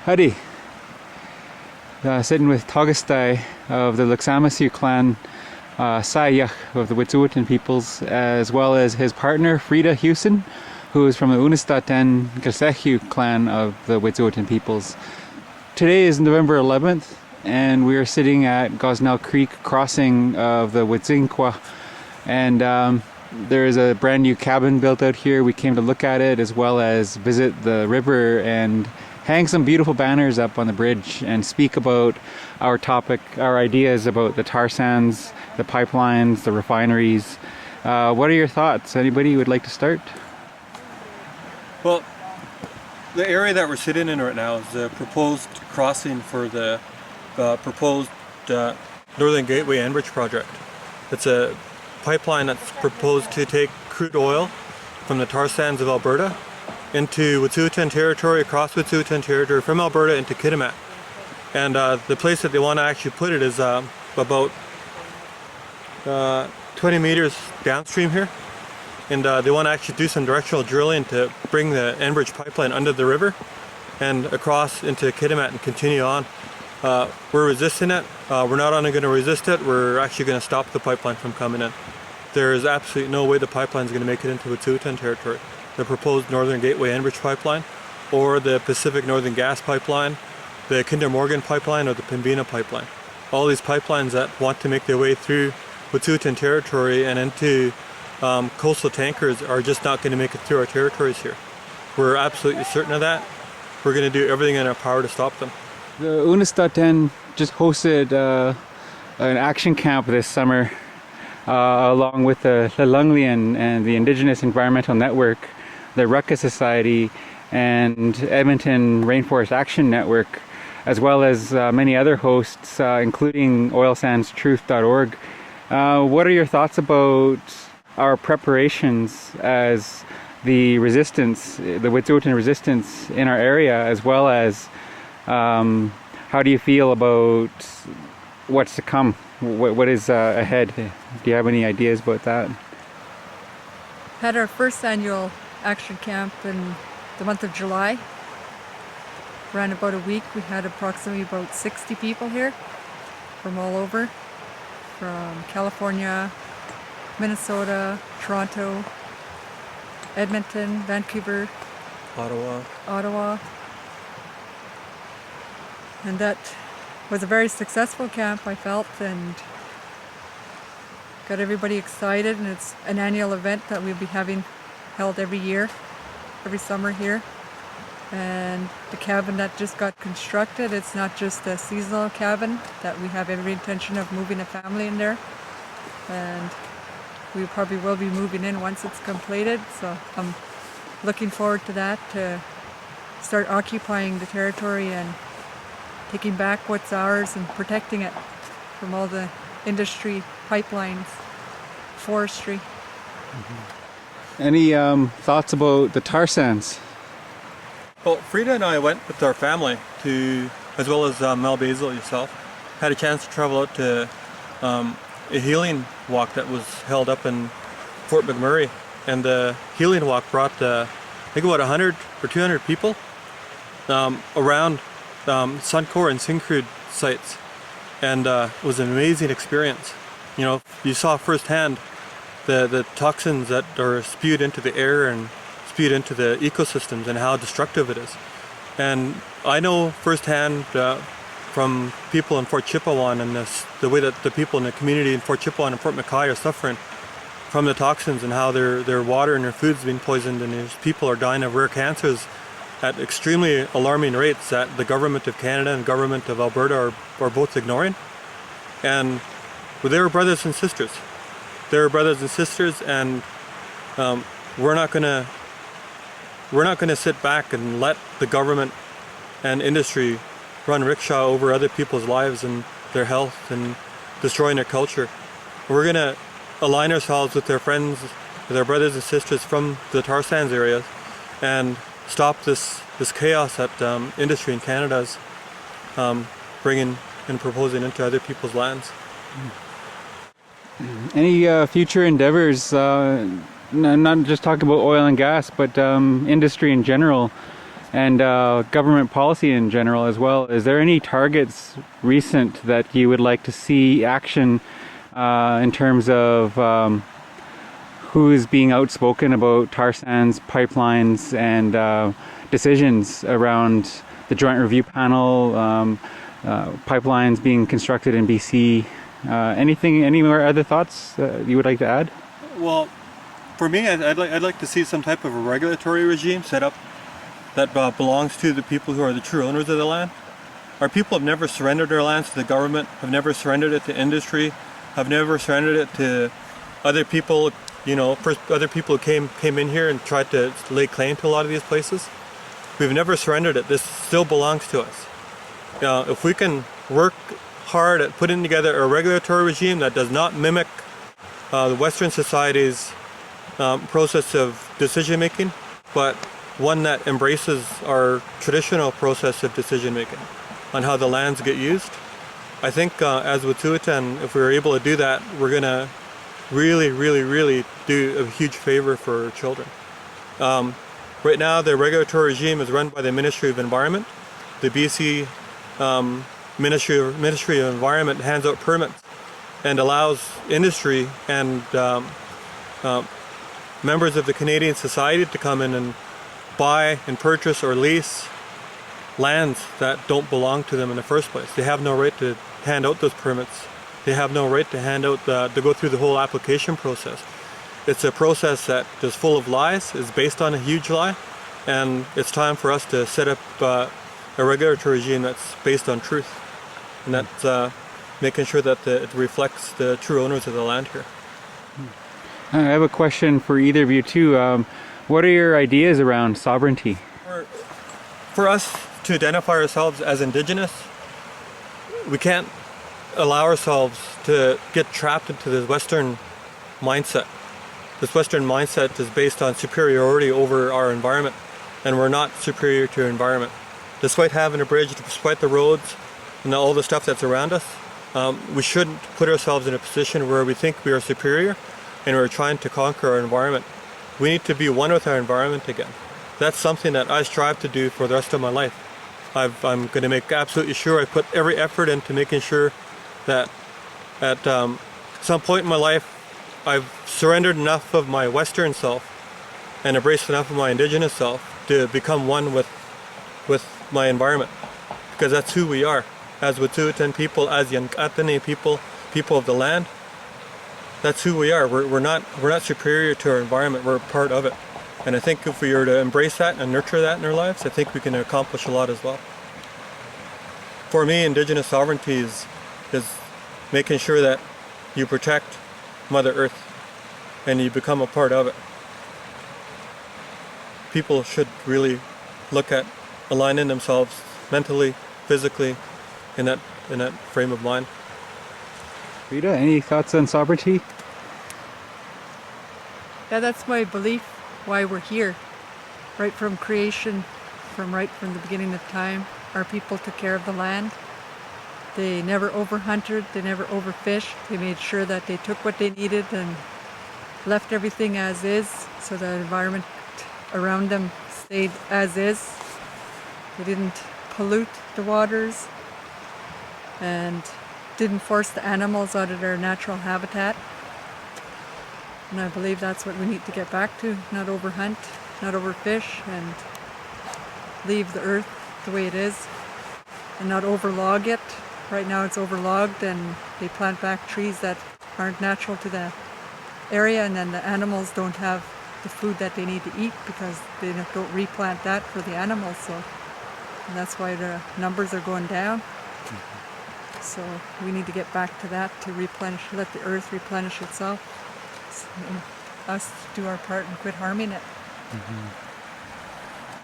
Howdy. Sitting with Togastai of the Luxamasu clan, Sayak of the Wet'suwet'en peoples, as well as his partner Frida Hewson, who is from the Unistaten Gilsehu clan of the Wet'suwet'en peoples. Today is November 11th, and we are sitting at Gosnell Creek crossing of the Wet'suwet'en, and there is a brand new cabin built out here. We came to look at it as well as visit the river and hang some beautiful banners up on the bridge and speak about our topic, our ideas about the tar sands, the pipelines, the refineries. What are your thoughts? Anybody would like to start? Well, the area that we're sitting in right now is the proposed crossing for the proposed Northern Gateway Enbridge project. It's a pipeline that's proposed to take crude oil from the tar sands of Alberta into Wet'suwet'en territory, across Wet'suwet'en territory, from Alberta into Kitimat. And the place that they want to actually put it is about 20 meters downstream here. And they want to actually do some directional drilling to bring the Enbridge pipeline under the river and across into Kitimat and continue on. We're resisting it. We're not only going to resist it, we're actually going to stop the pipeline from coming in. There is absolutely no way the pipeline is going to make it into Wet'suwet'en territory. The proposed Northern Gateway Enbridge pipeline, or the Pacific Northern Gas pipeline, the Kinder Morgan pipeline, or the Pembina pipeline. All these pipelines that want to make their way through Wet'suwet'en territory and into coastal tankers are just not going to make it through our territories here. We're absolutely certain of that. We're going to do everything in our power to stop them. The Unistaten just hosted an action camp this summer along with the Lhe Lin Liyin and the Indigenous Environmental Network, the Rucka Society, and Edmonton Rainforest Action Network, as well as many other hosts, including oilsandstruth.org. What are your thoughts about our preparations as the resistance, the Wet'suwet'en resistance in our area, as well as how do you feel about what's to come? What is ahead? Do you have any ideas about that? Had our first annual action camp in the month of July. Ran about a week. We had approximately about 60 people here from all over, from California, Minnesota, Toronto, Edmonton, Vancouver, Ottawa. And that was a very successful camp, I felt, and got everybody excited. And it's an annual event that we'll be having held every year, every summer here. And the cabin that just got constructed, it's not just a seasonal cabin, that we have every intention of moving a family in there. And we probably will be moving in once it's completed. So I'm looking forward to that, to start occupying the territory and taking back what's ours and protecting it from all the industry, pipelines, forestry. Mm-hmm. Any thoughts about the tar sands? Well, Frida and I went with our family to, as well as Mel Basil, yourself, had a chance to travel out to a healing walk that was held up in Fort McMurray. And the healing walk brought, I think about 100 or 200 people around Suncor and Syncrude sites, and it was an amazing experience. You know, you saw firsthand the toxins that are spewed into the air and spewed into the ecosystems and how destructive it is. And I know firsthand from people in Fort Chipewyan and the way that the people in the community in Fort Chipewyan and Fort McKay are suffering from the toxins and how their water and their food's being poisoned, and these people are dying of rare cancers at extremely alarming rates that the government of Canada and government of Alberta are both ignoring. And they were brothers and sisters. They were brothers and sisters, and we're not gonna sit back and let the government and industry run rickshaw over other people's lives and their health and destroying their culture. We're gonna align ourselves with their friends, with our brothers and sisters from the tar sands areas, and stop this chaos that industry in Canada is bringing and proposing into other people's lands. Any future endeavors, not just talking about oil and gas, but industry in general? and government policy in general as well. Is there any targets recent that you would like to see action in terms of who's being outspoken about tar sands, pipelines, and decisions around the Joint Review Panel, pipelines being constructed in BC? Any more other thoughts you would like to add? Well, for me, I'd like to see some type of a regulatory regime set up that belongs to the people who are the true owners of the land. Our people have never surrendered their lands to the government, have never surrendered it to industry, have never surrendered it to other people, first other people who came in here and tried to lay claim to a lot of these places. We've never surrendered it. This still belongs to us. If we can work hard at putting together a regulatory regime that does not mimic the Western society's process of decision making, but one that embraces our traditional process of decision making on how the lands get used. I think as Wet'suwet'en, if we were able to do that, we're going to really do a huge favor for our children. Right now, the regulatory regime is run by the Ministry of Environment. The BC Ministry of Environment hands out permits and allows industry and members of the Canadian society to come in and buy and purchase or lease lands that don't belong to them in the first place. They have no right to hand out those permits. They have no right to hand out to go through the whole application process. It's a process that is full of lies, is based on a huge lie, and it's time for us to set up a regulatory regime that's based on truth, and that's making sure that it reflects the true owners of the land here. I have a question for either of you too. What are your ideas around sovereignty? For us to identify ourselves as Indigenous, we can't allow ourselves to get trapped into this Western mindset. This Western mindset is based on superiority over our environment, and we're not superior to our environment. Despite having a bridge, despite the roads and all the stuff that's around us, we shouldn't put ourselves in a position where we think we are superior and we're trying to conquer our environment. We need to be one with our environment again. That's something that I strive to do for the rest of my life. I'm going to make absolutely sure I put every effort into making sure that at some point in my life I've surrendered enough of my Western self and embraced enough of my Indigenous self to become one with my environment, because that's who we are as Wet'suwet'en people, as Yankatene people of the land. That's who we are. We're not superior to our environment. We're a part of it. And I think if we were to embrace that and nurture that in our lives, I think we can accomplish a lot as well. For me, Indigenous sovereignty is making sure that you protect Mother Earth and you become a part of it. People should really look at aligning themselves mentally, physically, in that frame of mind. Rita, any thoughts on sovereignty? Yeah, that's my belief, why we're here. Right from creation, right from the beginning of time, our people took care of the land. They never overhunted, they never overfished. They made sure that they took what they needed and left everything as is, so the environment around them stayed as is. They didn't pollute the waters and didn't force the animals out of their natural habitat. And I believe that's what we need to get back to, not overhunt, not overfish, and leave the earth the way it is, and not overlog it. Right now it's overlogged, and they plant back trees that aren't natural to the area, and then the animals don't have the food that they need to eat because they don't replant that for the animals. So, and that's why the numbers are going down. So we need to get back to that, to replenish, let the earth replenish itself. So, us do our part and quit harming it. Mm-hmm.